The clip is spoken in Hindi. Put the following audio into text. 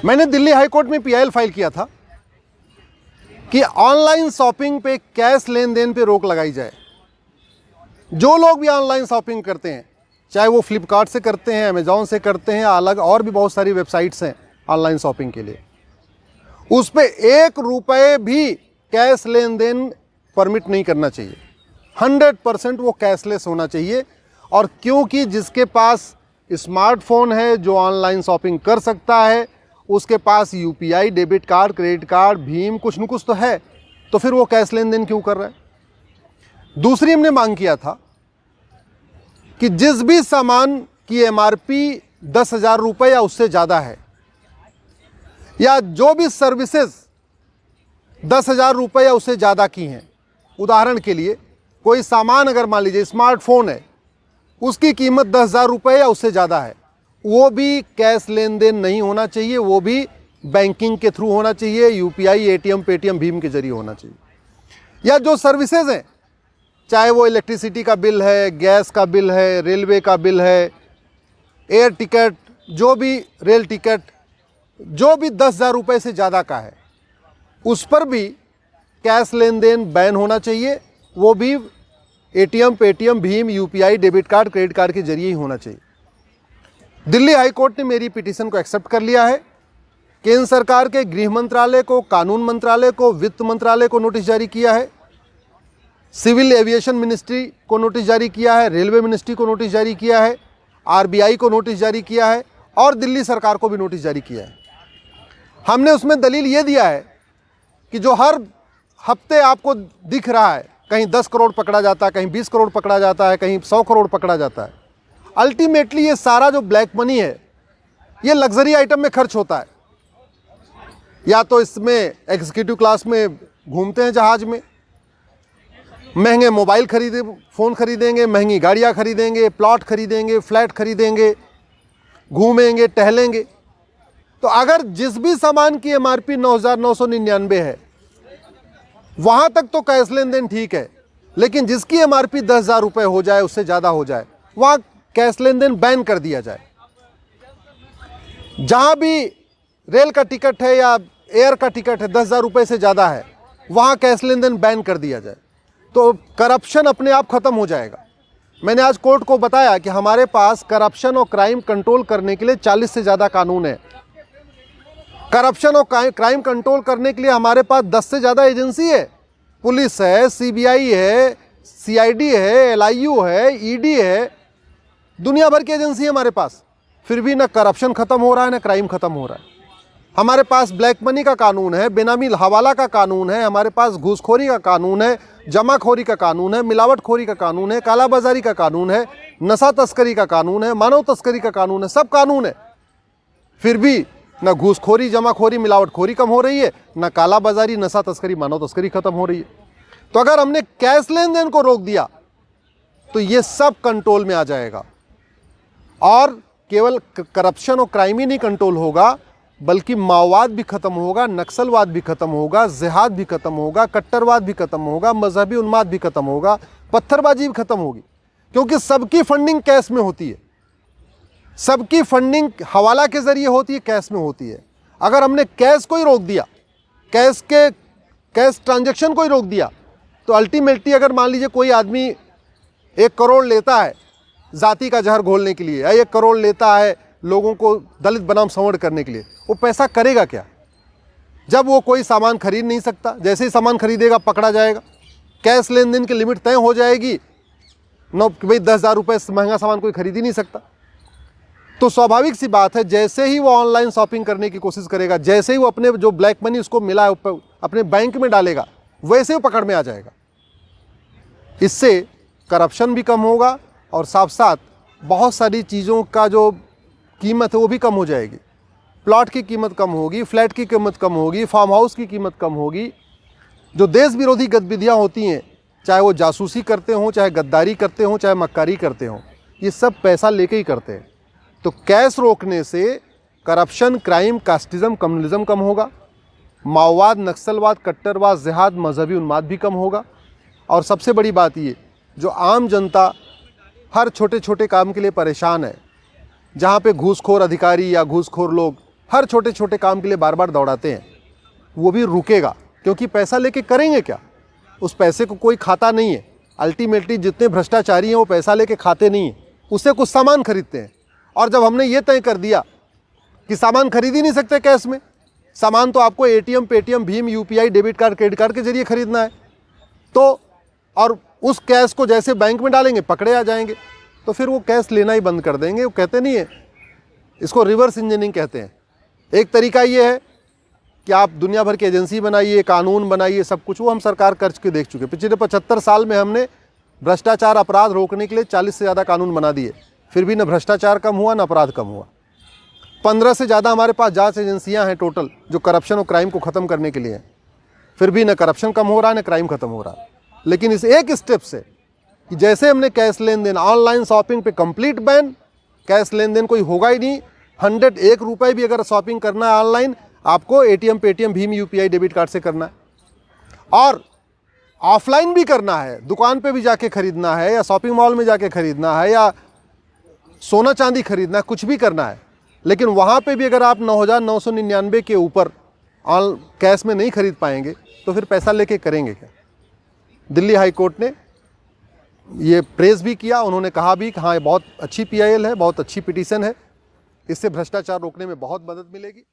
मैंने दिल्ली हाई कोर्ट में पीआईएल फाइल किया था कि ऑनलाइन शॉपिंग पे कैश लेन देन पे रोक लगाई जाए। जो लोग भी ऑनलाइन शॉपिंग करते हैं, चाहे वो फ्लिपकार्ट से करते हैं, अमेजॉन से करते हैं, अलग और भी बहुत सारी वेबसाइट्स हैं ऑनलाइन शॉपिंग के लिए, उस पे 1 रुपये भी कैश लेन देन परमिट नहीं करना चाहिए। 100% वो कैशलेस होना चाहिए। और क्योंकि जिसके पास स्मार्टफोन है, जो ऑनलाइन शॉपिंग कर सकता है, उसके पास UPI, debit card, credit card, भीम, कुछ न कुछ तो है, तो फिर वो कैश लेन देन क्यों कर रहा है। दूसरी हमने मांग किया था कि जिस भी सामान की एमआरपी 10,000 रुपये या उससे ज़्यादा है, या जो भी सर्विसेज 10,000 रुपये या उससे ज़्यादा की हैं, उदाहरण के लिए कोई सामान अगर मान लीजिए स्मार्टफोन है, उसकी कीमत 10,000 रुपये या उससे ज़्यादा है, वो भी कैश लेन देन नहीं होना चाहिए, वो भी बैंकिंग के थ्रू होना चाहिए, यूपीआई, एटीएम, पेटीएम, भीम के जरिए होना चाहिए। या जो सर्विसेज हैं, चाहे वो इलेक्ट्रिसिटी का बिल है, गैस का बिल है, रेलवे का बिल है, एयर टिकट, जो भी रेल टिकट, जो भी 10,000 रुपये से ज़्यादा का है, उस पर भी कैश लेन देन बैन होना चाहिए। वो भी ATM, Paytm, Bhim, UPI, debit card, credit card के जरिए ही होना चाहिए। दिल्ली हाई कोर्ट ने मेरी पिटीशन को एक्सेप्ट कर लिया है। केंद्र सरकार के गृह मंत्रालय को, कानून मंत्रालय को, वित्त मंत्रालय को नोटिस जारी किया है, सिविल एविएशन मिनिस्ट्री को नोटिस जारी किया है, रेलवे मिनिस्ट्री को नोटिस जारी किया है, आरबीआई को नोटिस जारी किया है और दिल्ली सरकार को भी नोटिस जारी किया है। हमने उसमें दलील ये दिया है कि जो हर हफ्ते आपको दिख रहा है, कहीं 10 करोड़ पकड़ा जाता है, कहीं 20 करोड़ पकड़ा जाता है, कहीं 100 करोड़ पकड़ा जाता है, अल्टीमेटली ये सारा जो ब्लैक मनी है, ये लग्जरी आइटम में खर्च होता है। या तो इसमें एग्जीक्यूटिव क्लास में घूमते हैं जहाज में, महंगे मोबाइल खरीदे, फ़ोन खरीदेंगे, महंगी गाड़ियाँ खरीदेंगे, प्लॉट खरीदेंगे, फ्लैट खरीदेंगे, घूमेंगे, टहलेंगे। तो अगर जिस भी सामान की एमआरपी 9,999 है, वहाँ तक तो कैश लेन देन ठीक है, लेकिन जिसकी एमआरपी 10,000 रुपये हो जाए, उससे ज़्यादा हो जाए, वहाँ कैश लेन देन बैन कर दिया जाए। जहाँ भी रेल का टिकट है या एयर का टिकट है 10,000 रुपये से ज़्यादा है, वहाँ कैश लेन देन बैन कर दिया जाए, तो करप्शन अपने आप ख़त्म हो जाएगा। मैंने आज कोर्ट को बताया कि हमारे पास करप्शन और क्राइम कंट्रोल करने के लिए 40 से ज़्यादा कानून है। करप्शन और क्राइम कंट्रोल करने के लिए हमारे पास 10 से ज़्यादा एजेंसी है, पुलिस है, सीबीआई है, सीआईडी है, एलआईयू है, ईडी है, दुनिया भर की एजेंसी है हमारे पास। फिर भी ना करप्शन ख़त्म हो रहा है, ना क्राइम ख़त्म हो रहा है। हमारे पास ब्लैक मनी का कानून है, बेनामी हवाला का कानून है, हमारे पास घूसखोरी का कानून है, जमाखोरी का कानून है, मिलावटखोरी का कानून है, कालाबाजारी का कानून है, नशा तस्करी का कानून है, मानव तस्करी का कानून है, सब कानून है। फिर भी ना घूसखोरी, जमाखोरी, मिलावटखोरी कम हो रही है, ना कालाबाजारी, नशा तस्करी, मानव तस्करी खत्म हो रही है। तो अगर हमने कैश लेन देन को रोक दिया तो ये सब कंट्रोल में आ जाएगा, और केवल करप्शन और क्राइम ही नहीं कंट्रोल होगा, बल्कि माओवाद भी खत्म होगा, नक्सलवाद भी खत्म होगा, जिहाद भी खत्म होगा, कट्टरवाद भी खत्म होगा, मजहबी उन्माद भी खत्म होगा, पत्थरबाजी भी खत्म होगी। क्योंकि सबकी फंडिंग कैश में होती है, सबकी फंडिंग हवाला के जरिए होती है, कैश में होती है। अगर हमने कैश को ही रोक दिया, कैश ट्रांजैक्शन को ही रोक दिया, तो अल्टीमेटली अगर मान लीजिए कोई आदमी 1 करोड़ लेता है जाति का जहर घोलने के लिए, या 1 करोड़ लेता है लोगों को दलित बनाम संवर्ण करने के लिए, वो पैसा करेगा क्या जब वो कोई सामान खरीद नहीं सकता? जैसे ही सामान खरीदेगा पकड़ा जाएगा, कैश लेन देन की लिमिट तय हो जाएगी न कि भाई 10,000 रुपये से महंगा सामान कोई खरीद ही नहीं सकता। तो स्वाभाविक सी बात है, जैसे ही वो ऑनलाइन शॉपिंग करने की कोशिश करेगा, जैसे ही वो अपने जो ब्लैक मनी उसको मिला है अपने बैंक में डालेगा, वैसे ही पकड़ में आ जाएगा। इससे करप्शन भी कम होगा और साथ साथ बहुत सारी चीज़ों का जो कीमत है वो भी कम हो जाएगी। प्लॉट की कीमत कम होगी, फ्लैट की कीमत कम होगी, फार्म हाउस की कीमत कम होगी। जो देश विरोधी गतिविधियाँ होती हैं, चाहे वो जासूसी करते हों, चाहे गद्दारी करते हों, चाहे मक्कारी करते हों, ये सब पैसा लेके ही करते हैं। तो कैश रोकने से करप्शन, क्राइम, कास्टिज्म, कम्युनलिज्म कम होगा, माओवाद, नक्सलवाद, कट्टरवाद, जिहाद, मजहबी उन्माद भी कम होगा। और सबसे बड़ी बात ये, जो आम जनता हर छोटे छोटे काम के लिए परेशान है, जहाँ पे घूसखोर अधिकारी या घूसखोर लोग हर छोटे छोटे काम के लिए बार बार दौड़ाते हैं, वो भी रुकेगा। क्योंकि पैसा लेके करेंगे क्या? उस पैसे को कोई खाता नहीं है। अल्टीमेटली जितने भ्रष्टाचारी हैं वो पैसा लेके खाते नहीं हैं, उससे कुछ सामान खरीदते हैं। और जब हमने ये तय कर दिया कि सामान खरीद ही नहीं सकते कैश में, सामान तो आपको ATM, Paytm, Bhim, UPI, debit card, credit card के जरिए खरीदना है, तो और उस कैश को जैसे बैंक में डालेंगे पकड़े आ जाएंगे, तो फिर वो कैश लेना ही बंद कर देंगे। वो कहते नहीं है, इसको रिवर्स इंजीनियरिंग कहते हैं। एक तरीका ये है कि आप दुनिया भर की एजेंसी बनाइए, कानून बनाइए, सब कुछ, वो हम सरकार कर के देख चुके। पिछले 75 साल में हमने भ्रष्टाचार अपराध रोकने के लिए 40 से ज़्यादा कानून बना दिए, फिर भी न भ्रष्टाचार कम हुआ न अपराध कम हुआ। 15 से ज़्यादा हमारे पास जांच एजेंसियां हैं टोटल, जो करप्शन और क्राइम को ख़त्म करने के लिए हैं, फिर भी न करप्शन कम हो रहा है न क्राइम ख़त्म हो रहा है। लेकिन इस एक स्टेप से कि जैसे हमने कैश लेन देन, ऑनलाइन शॉपिंग पे कंप्लीट बैन, कैश लेन देन कोई होगा ही नहीं। 101 रुपये भी अगर शॉपिंग करना है ऑनलाइन, आपको ATM, Paytm, Bhim, UPI, debit card से करना है। और ऑफलाइन भी करना है, दुकान पे भी जाके खरीदना है, या शॉपिंग मॉल में जाके खरीदना है, या सोना चांदी खरीदना है, कुछ भी करना है, लेकिन वहाँ पे भी अगर आप 9,999 के ऊपर कैश में नहीं खरीद पाएंगे तो फिर पैसा लेके करेंगे क्या? दिल्ली हाई कोर्ट ने ये प्रेस भी किया, उन्होंने कहा भी कि हाँ, ये बहुत अच्छी पीआईएल है, बहुत अच्छी पिटीशन है, इससे भ्रष्टाचार रोकने में बहुत मदद मिलेगी।